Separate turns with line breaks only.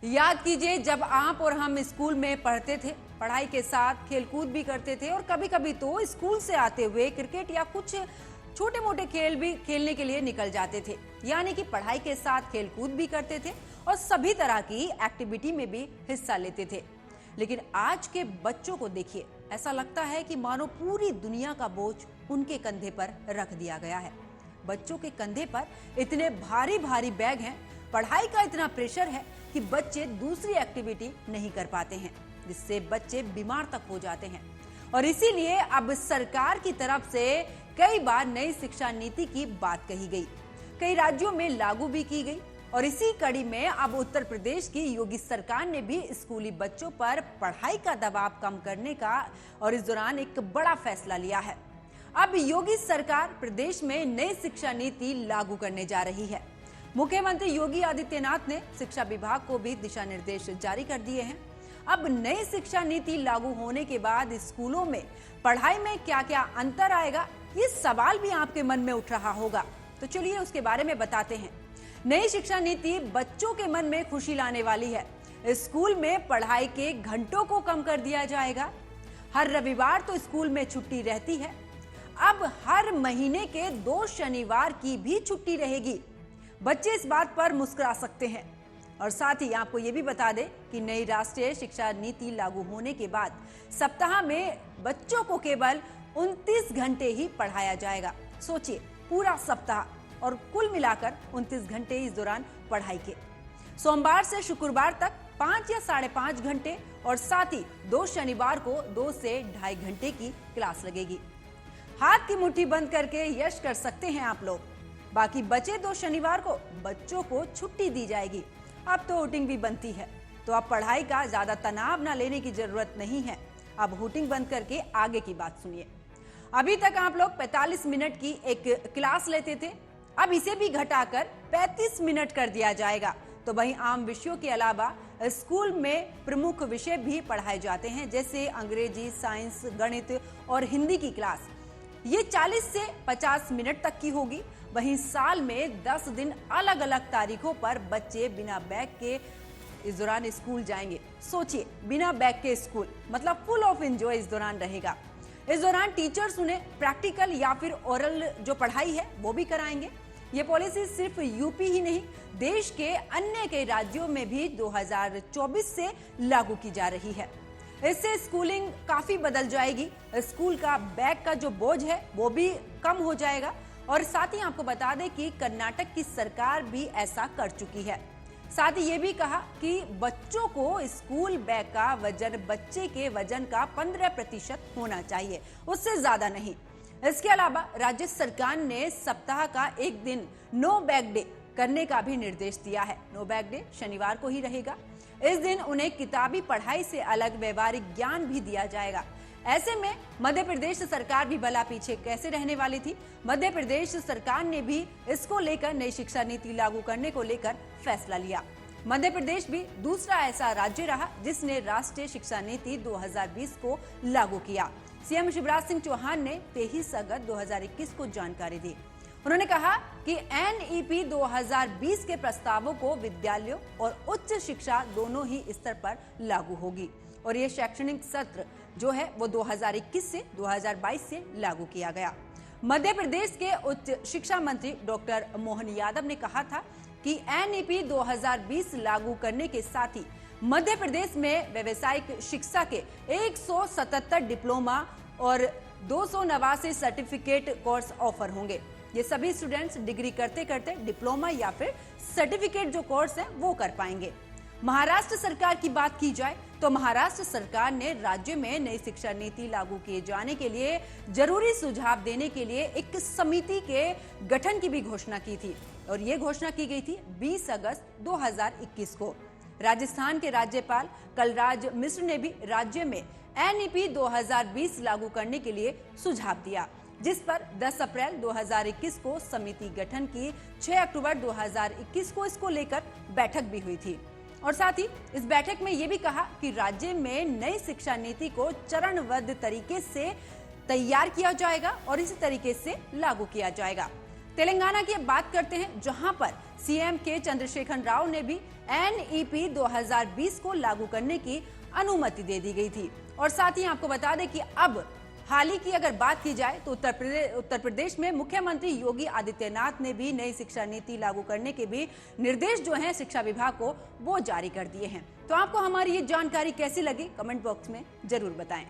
याद कीजिए, जब आप और हम स्कूल में पढ़ते थे, पढ़ाई के साथ खेलकूद भी करते थे और कभी कभी तो स्कूल से आते हुए क्रिकेट या कुछ छोटे मोटे खेल भी खेलने के लिए निकल जाते थे। यानी कि पढ़ाई के साथ खेलकूद भी करते थे और सभी तरह की एक्टिविटी में भी हिस्सा लेते थे। लेकिन आज के बच्चों को देखिए, ऐसा लगता है कि मानो पूरी दुनिया का बोझ उनके कंधे पर रख दिया गया है। बच्चों के कंधे पर इतने भारी भारी बैग हैं, पढ़ाई का इतना प्रेशर है कि बच्चे दूसरी एक्टिविटी नहीं कर पाते हैं, जिससे बच्चे बीमार तक हो जाते हैं। और इसीलिए अब सरकार की तरफ से कई बार नई शिक्षा नीति की बात कही गई, कई राज्यों में लागू भी की गई। और इसी कड़ी में अब उत्तर प्रदेश की योगी सरकार ने भी स्कूली बच्चों पर पढ़ाई का दबाव कम करने का और इस दौरान एक बड़ा फैसला लिया है। अब योगी सरकार प्रदेश में नई शिक्षा नीति लागू करने जा रही है। मुख्यमंत्री योगी आदित्यनाथ ने शिक्षा विभाग को भी दिशा निर्देश जारी कर दिए हैं। अब नई शिक्षा नीति लागू होने के बाद स्कूलों में पढ़ाई में क्या क्या अंतर आएगा, ये सवाल भी आपके मन में उठ रहा होगा। तो चलिए उसके बारे में बताते हैं। नई शिक्षा नीति बच्चों के मन में खुशी लाने वाली है। स्कूल में पढ़ाई के घंटों को कम कर दिया जाएगा। हर रविवार तो स्कूल में छुट्टी रहती है, अब हर महीने के 2 शनिवार की भी छुट्टी रहेगी। बच्चे इस बात पर मुस्कुरा सकते हैं। और साथ ही आपको ये भी बता दें कि नई राष्ट्रीय शिक्षा नीति लागू होने के बाद सप्ताह में बच्चों को केवल 29 घंटे ही पढ़ाया जाएगा। सोचिए, पूरा सप्ताह और कुल मिलाकर 29 घंटे इस दौरान पढ़ाई के। सोमवार से शुक्रवार तक 5 या 5.5 घंटे और साथ ही 2 शनिवार को 2 से 2.5 घंटे की क्लास लगेगी। हाथ की मुट्ठी बंद करके यश कर सकते हैं आप लोग। बाकी बचे 2 शनिवार को बच्चों को छुट्टी दी जाएगी। अब तो हुटिंग भी बनती है, तो अब पढ़ाई का ज्यादा तनाव ना लेने की जरूरत नहीं है। अब हुटिंग बंद करके आगे की बात सुनिए। अभी तक आप लोग 45 मिनट की एक क्लास लेते थे, अब इसे भी घटाकर 35 मिनट कर दिया जाएगा। तो वहीं आम विषयों के अलावा स्कूल में प्रमुख विषय भी पढ़ाए जाते हैं, जैसे अंग्रेजी, साइंस, गणित और हिंदी की क्लास। ये 40 से 50 मिनट तक की होगी। वहीं साल में 10 दिन अलग अलग तारीखों पर बच्चे बिना बैग के इस दौरान स्कूल जाएंगे। सोचिए, बिना बैग के स्कूल, मतलब फुल ऑफ एंजॉय इस दौरान रहेगा। इस दौरान टीचर्स उन्हें प्रैक्टिकल या फिर ओरल जो पढ़ाई है वो भी कराएंगे। ये पॉलिसी सिर्फ यूपी ही नहीं, देश के अन्य कई राज्यों में भी 2024 से लागू की जा रही है। इससे स्कूलिंग काफी बदल जाएगी। स्कूल का बैग का जो बोझ है वो भी कम हो जाएगा। और साथ ही आपको बता दें कि कर्नाटक की सरकार भी ऐसा कर चुकी है। साथ ही ये भी कहा कि बच्चों को स्कूल बैग का वजन बच्चे के वजन का 15% होना चाहिए, उससे ज्यादा नहीं। इसके अलावा राज्य सरकार ने सप्ताह का एक दिन नो बैग डे करने का भी निर्देश दिया है। नो बैग डे शनिवार को ही रहेगा। इस दिन उन्हें किताबी पढ़ाई से अलग व्यवहारिक ज्ञान भी दिया जाएगा। ऐसे में मध्य प्रदेश सरकार भी भला पीछे कैसे रहने वाली थी। मध्य प्रदेश सरकार ने भी इसको लेकर नई शिक्षा नीति लागू करने को लेकर फैसला लिया। मध्य प्रदेश भी दूसरा ऐसा राज्य रहा जिसने राष्ट्रीय शिक्षा नीति 2020 को लागू किया। सीएम शिवराज सिंह चौहान ने 23 अगस्त 2021 को जानकारी दी। उन्होंने कहा कि एनईपी 2020 के प्रस्तावों को विद्यालयों और उच्च शिक्षा दोनों ही स्तर पर लागू होगी और ये शैक्षणिक सत्र जो है वो 2021 से 2022 से लागू किया गया। मध्य प्रदेश के उच्च शिक्षा मंत्री डॉक्टर मोहन यादव ने कहा था कि एनईपी 2020 लागू करने के साथ ही मध्य प्रदेश में व्यावसायिक शिक्षा के 177 डिप्लोमा और 289 सर्टिफिकेट कोर्स ऑफर होंगे। ये सभी स्टूडेंट्स डिग्री करते करते डिप्लोमा या फिर सर्टिफिकेट जो कोर्स है वो कर पाएंगे। महाराष्ट्र सरकार की बात की जाए तो महाराष्ट्र सरकार ने राज्य में नई शिक्षा नीति लागू किए जाने के लिए जरूरी सुझाव देने के लिए एक समिति के गठन की भी घोषणा की थी और ये घोषणा की गई थी 20 अगस्त 2021 को। राजस्थान के राज्यपाल कलराज मिश्र ने भी राज्य में एनईपी 2020 लागू करने के लिए सुझाव दिया, जिस पर 10 अप्रैल 2021 को समिति गठन की। 6 अक्टूबर 2021 को इसको लेकर बैठक भी हुई थी और साथ ही इस बैठक में ये भी कहा कि राज्य में नई शिक्षा नीति को चरणबद्ध तरीके से तैयार किया जाएगा और इसी तरीके से लागू किया जाएगा। तेलंगाना की बात करते हैं, जहां पर सीएम के चंद्रशेखर राव ने भी NEP 2020 को लागू करने की अनुमति दे दी गई थी। और साथ ही आपको बता दें कि अब हाल ही की अगर बात की जाए तो उत्तर प्रदेश में मुख्यमंत्री योगी आदित्यनाथ ने भी नई शिक्षा नीति लागू करने के भी निर्देश जो हैं शिक्षा विभाग को वो जारी कर दिए हैं। तो आपको हमारी ये जानकारी कैसी लगी, कमेंट बॉक्स में जरूर बताएं।